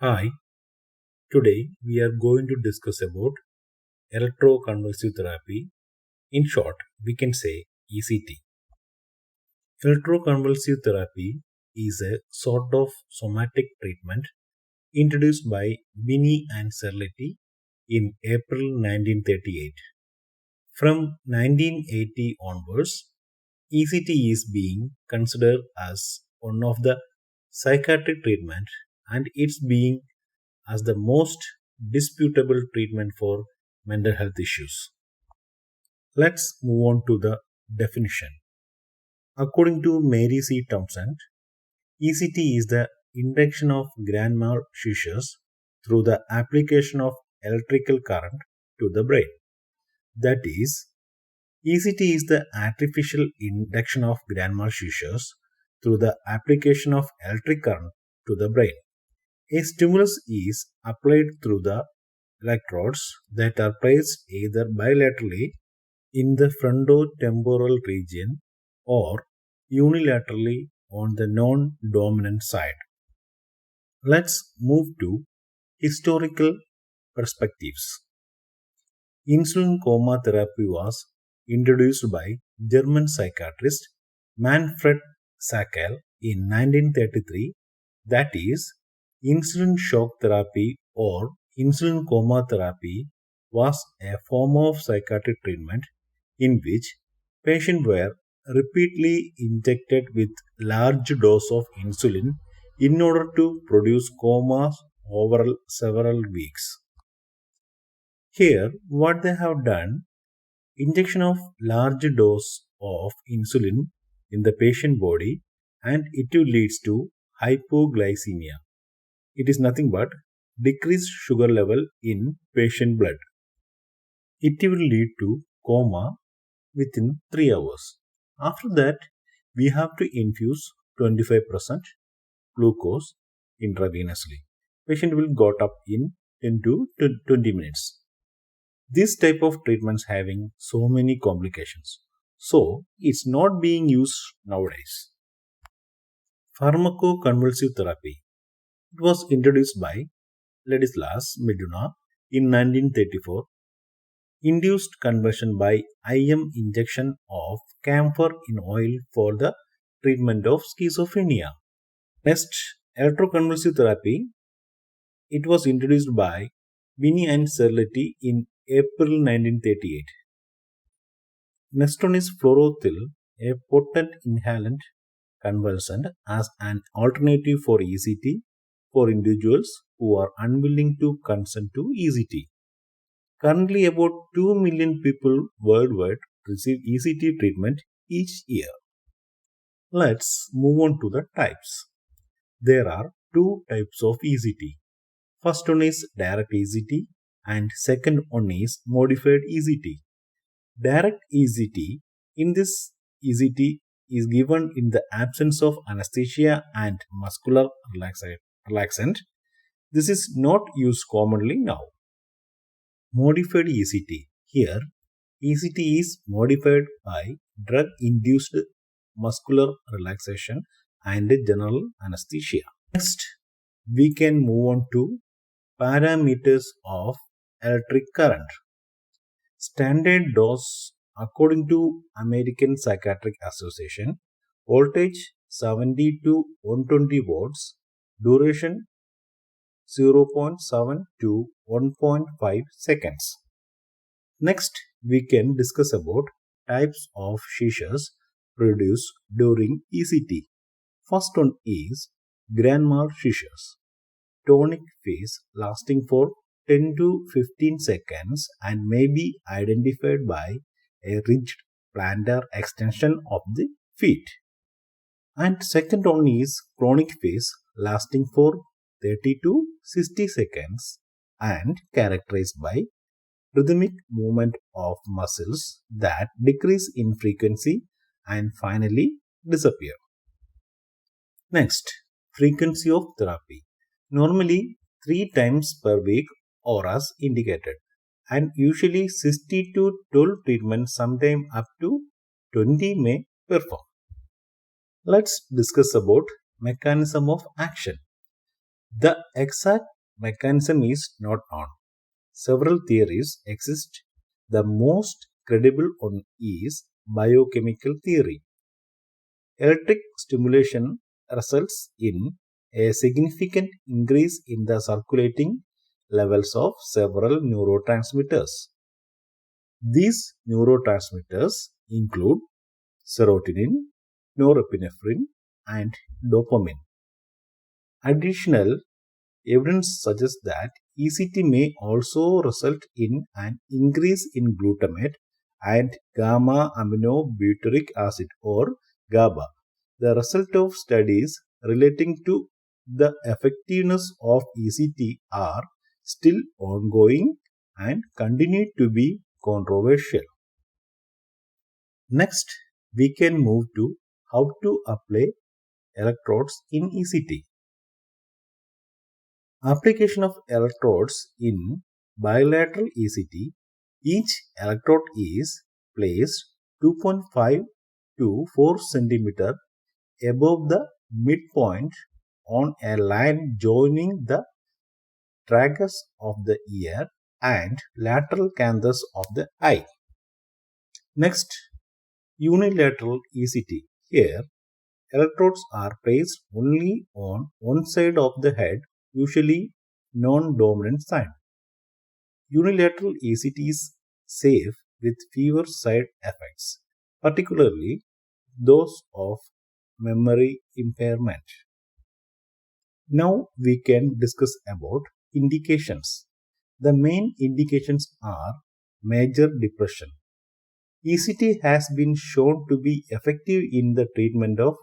Hi, today we are going to discuss about electroconvulsive therapy. In short, we can say ECT. Electroconvulsive therapy is a sort of somatic treatment introduced by Binney and Serletti in April 1938. From 1980 onwards, ECT is being considered as one of the psychiatric treatment and it's being as the most disputable treatment for mental health issues. Let's move on to the definition. According to Mary C. Thompson, ECT is the induction of grand mal seizures through the application of electrical current to the brain. That is, ECT is the artificial induction of grand mal seizures through the application of electric current to the brain. A stimulus is applied through the electrodes that are placed either bilaterally in the frontotemporal region or unilaterally on the non dominant side. Let's move to historical perspectives. Insulin coma therapy was introduced by German psychiatrist Manfred Sackel in 1933, that is, insulin shock therapy or insulin coma therapy was a form of psychiatric treatment in which patients were repeatedly injected with large dose of insulin in order to produce comas over several weeks. Here, what they have done, injection of large dose of insulin in the patient body and it will leads to hypoglycemia. It is nothing but decreased sugar level in patient blood. It will lead to coma within 3 hours. After that, we have to infuse 25% glucose intravenously. Patient will got up in 10 to 20 minutes. This type of treatments having so many complications. So, it's not being used nowadays. Pharmacoconvulsive therapy. It was introduced by Ladislas Meduna in 1934. Induced conversion by IM injection of camphor in oil for the treatment of schizophrenia. Next, electroconvulsive therapy. It was introduced by Binney and Serletti in April 1938. Next one is fluorothil, a potent inhalant convulsant as an alternative for ECT for individuals who are unwilling to consent to ECT. Currently, about 2 million people worldwide receive ECT treatment each year. Let's move on to the types. There are two types of ECT. First one is direct ECT and second one is modified ECT. Direct ECT, in this ECT is given in the absence of anesthesia and muscular relaxant. This is not used commonly now. Modified ECT. Here, ECT is modified by drug induced muscular relaxation and general anesthesia. Next, we can move on to parameters of electric current. Standard dose according to American Psychiatric Association, voltage 70 to 120 volts, duration 0.7 to 1.5 seconds. Next, we can discuss about types of seizures produced during ECT. First one is grand mal seizures, tonic phase lasting for 10 to 15 seconds and may be identified by a rigid plantar extension of the feet. And second one is chronic phase lasting for 30 to 60 seconds and characterized by rhythmic movement of muscles that decrease in frequency and finally disappear. Next, frequency of therapy. Normally 3 times per week or as indicated and usually 60 to 12 treatments, sometime up to 20 may perform. Let's discuss about mechanism of action. The exact mechanism is not known. Several theories exist. The most credible one is biochemical theory. Electric stimulation results in a significant increase in the circulating levels of several neurotransmitters. These neurotransmitters include serotonin, norepinephrine, and dopamine. Additional evidence suggests that ECT may also result in an increase in glutamate and gamma aminobutyric acid or GABA. The result of studies relating to the effectiveness of ECT are still ongoing and continue to be controversial. Next, we can move to how to apply electrodes in ECT. Application of electrodes in bilateral ECT. Each electrode is placed 2.5 to 4 cm above the midpoint on a line joining the tragus of the ear and lateral canthus of the eye. Next, unilateral ECT. Here, electrodes are placed only on one side of the head, usually non-dominant side. Unilateral ECT is safe with fewer side effects, particularly those of memory impairment. Now we can discuss about indications. The main indications are major depression. ECT has been shown to be effective in the treatment of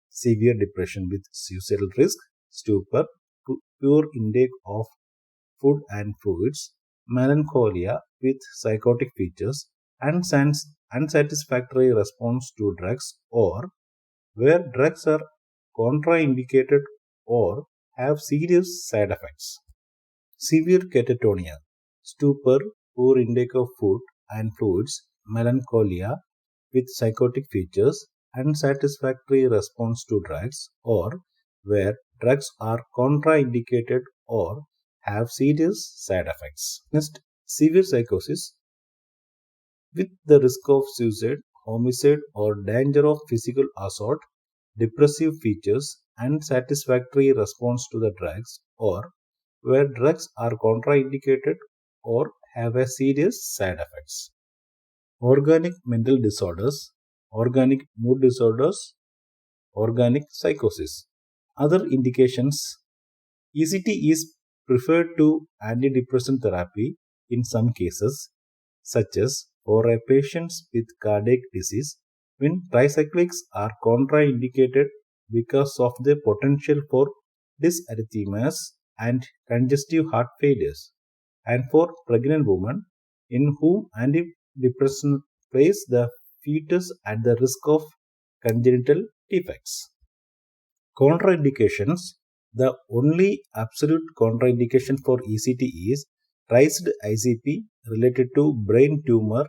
severe depression with suicidal risk, stupor, poor intake of food and fluids, melancholia with psychotic features, unsatisfactory response to drugs, or where drugs are contraindicated or have serious side effects. Severe catatonia, stupor, poor intake of food and fluids, melancholia with psychotic features, unsatisfactory response to drugs, or where drugs are contraindicated or have serious side effects. Next, severe psychosis with the risk of suicide, homicide, or danger of physical assault, depressive features, unsatisfactory response to the drugs, or where drugs are contraindicated or have a serious side effects. Organic mental disorders, organic mood disorders, organic psychosis. Other indications. ECT is preferred to antidepressant therapy in some cases, such as for a patients with cardiac disease when tricyclics are contraindicated because of their potential for dysarrhythmias and congestive heart failures, and for pregnant women in whom antidepressant place the fetus at the risk of congenital defects. Contraindications. The only absolute contraindication for ECT is raised ICP related to brain tumor,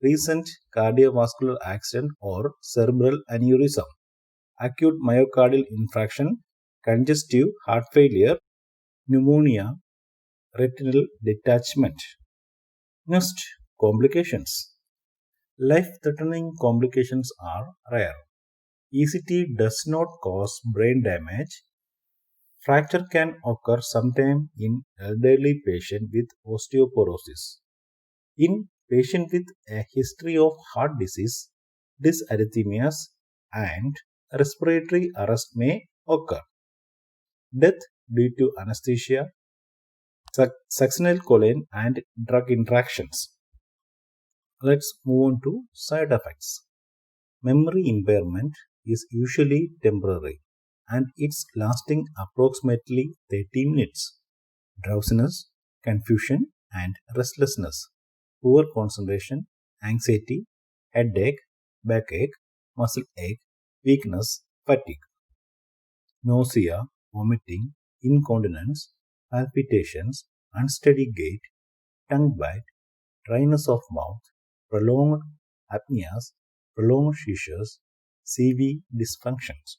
recent cardiovascular accident or cerebral aneurysm, acute myocardial infarction, congestive heart failure, pneumonia, retinal detachment. Next, complications. Life-threatening complications are rare. ECT does not cause brain damage. Fracture can occur sometime in elderly patient with osteoporosis. In patient with a history of heart disease, dysarrhythmias, and respiratory arrest may occur. Death due to anesthesia, succinylcholine, and drug interactions. Let's move on to side effects. Memory impairment is usually temporary and it's lasting approximately 30 minutes. Drowsiness, confusion, and restlessness, poor concentration, anxiety, headache, backache, muscle ache, weakness, fatigue, nausea, vomiting, incontinence, palpitations, unsteady gait, tongue bite, dryness of mouth, prolonged apneas, prolonged seizures, CV dysfunctions.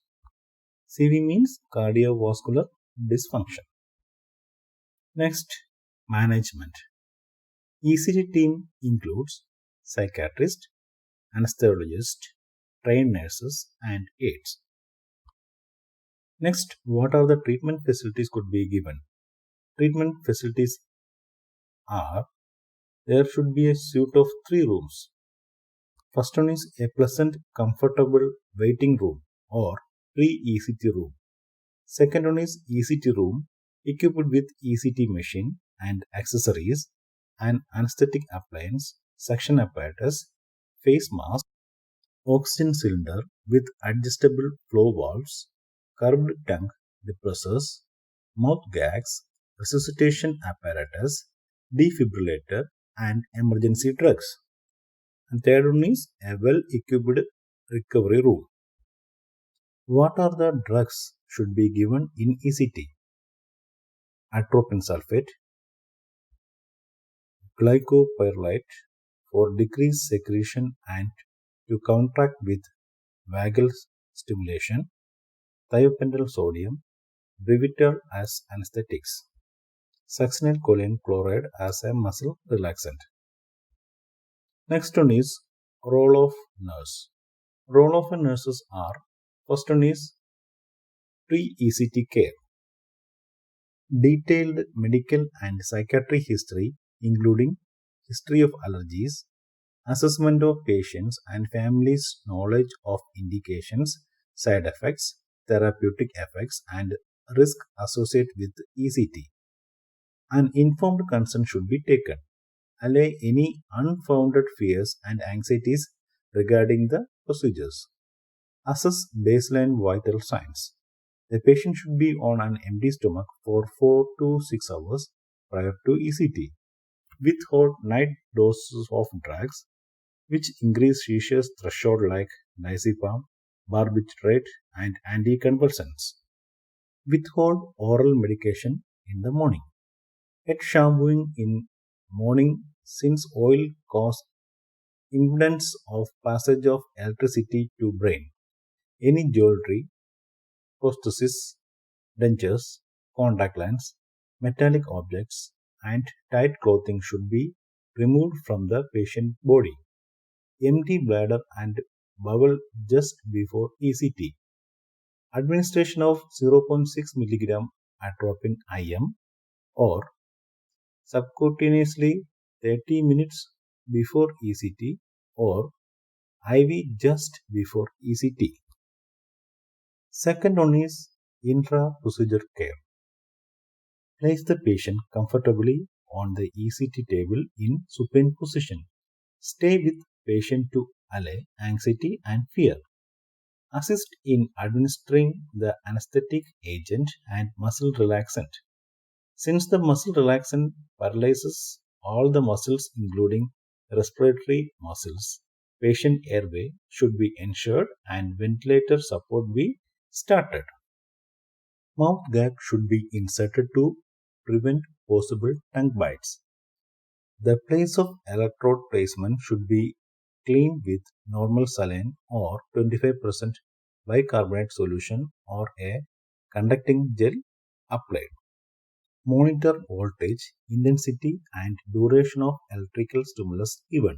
CV means cardiovascular dysfunction. Next, management. ECT team includes psychiatrist, anesthesiologist, trained nurses, and aides. Next, what are the treatment facilities could be given? Treatment facilities are there should be a suite of 3 rooms. First one is a pleasant, comfortable waiting room or pre-ECT room. Second one is ECT room equipped with ECT machine and accessories, an anesthetic appliance, suction apparatus, face mask, oxygen cylinder with adjustable flow valves, curved tongue depressors, mouth gags, resuscitation apparatus, defibrillator, and emergency drugs. And third one is a well-equipped recovery room. What are the drugs should be given in ECT? Atropine sulfate, glycopyrrolate for decreased secretion and to counteract with vagal stimulation, thiopental sodium, Brevital as anesthetics, succinylcholine chloride as a muscle relaxant. Next one is role of nurse. Role of nurses are first one is pre-ECT care. Detailed medical and psychiatric history including history of allergies, assessment of patients and families' knowledge of indications, side effects, therapeutic effects, and risk associated with ECT. An informed consent should be taken. Allay any unfounded fears and anxieties regarding the procedures. Assess baseline vital signs. The patient should be on an empty stomach for 4 to 6 hours prior to ECT. Withhold night doses of drugs which increase seizures threshold like diazepam, barbiturate, and anticonvulsants. Withhold oral medication in the morning. At shampooing in morning since oil causes impedance of passage of electricity to brain. Any jewelry, prosthesis, dentures, contact lens, metallic objects, and tight clothing should be removed from the patient body. Empty bladder and bowel just before ECT. Administration of 0.6 mg atropine IM or subcutaneously 30 minutes before ECT or IV just before ECT. Second one is intra-procedure care. Place the patient comfortably on the ECT table in supine position. Stay with patient to allay anxiety and fear. Assist in administering the anesthetic agent and muscle relaxant. Since the muscle relaxant paralyzes all the muscles including respiratory muscles, patient airway should be ensured and ventilator support be started. Mouth gag should be inserted to prevent possible tongue bites. The place of electrode placement should be cleaned with normal saline or 25% bicarbonate solution or a conducting gel applied. Monitor voltage, intensity, and duration of electrical stimulus given.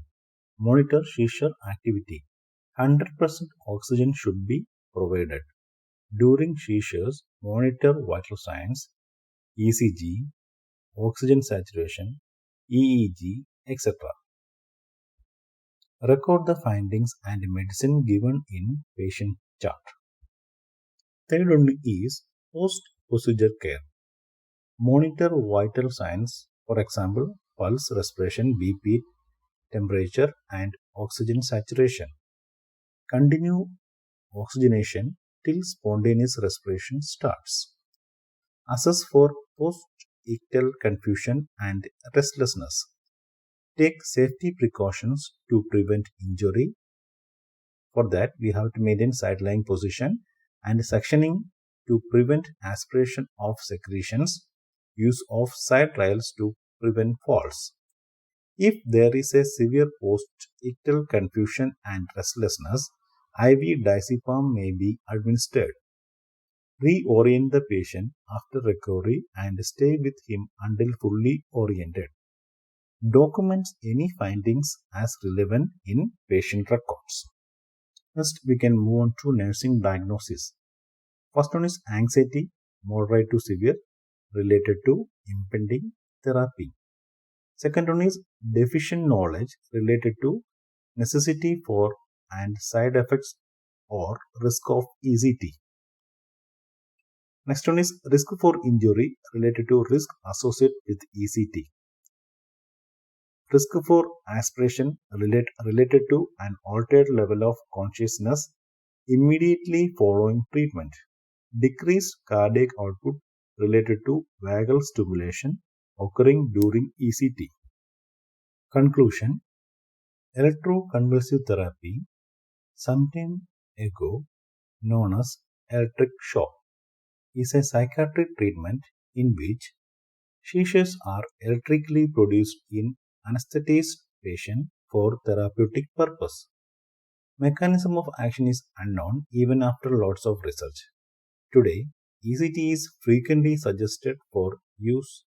Monitor seizure activity. 100% oxygen should be provided. During seizures, monitor vital signs, ECG, oxygen saturation, EEG, etc. Record the findings and medicine given in patient chart. Third one is post-procedure care. Monitor vital signs, for example, pulse, respiration, BP, temperature, and oxygen saturation. Continue oxygenation till spontaneous respiration starts. Assess for post-ictal confusion and restlessness. Take safety precautions to prevent injury. For that, we have to maintain side-lying position and suctioning to prevent aspiration of secretions, use of side rails to prevent falls. If there is a severe post-ictal confusion and restlessness, IV diazepam may be administered. reorient the patient after recovery and stay with him until fully oriented. Documents any findings as relevant in patient records. Next, we can move on to nursing diagnosis. First one is anxiety, moderate to severe, related to impending therapy. Second one is deficient knowledge related to necessity for and side effects or risk of ECT. Next one is risk for injury related to risk associated with ECT. Risk for aspiration related to an altered level of consciousness immediately following treatment. Decreased cardiac output related to vagal stimulation occurring during ECT. Conclusion: electroconvulsive therapy, some time ago known as electric shock, is a psychiatric treatment in which seizures are electrically produced in anesthetized patient for therapeutic purpose. Mechanism of action is unknown even after lots of research. Today, ECT is frequently suggested for use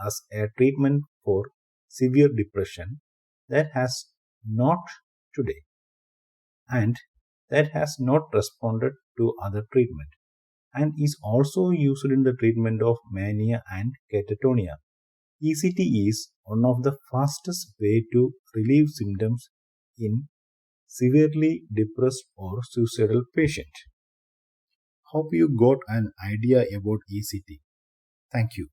as a treatment for severe depression that has not today and that has not responded to other treatment and is also used in the treatment of mania and catatonia. ECT is one of the fastest way to relieve symptoms in severely depressed or suicidal patient. Hope you got an idea about ECT. Thank you.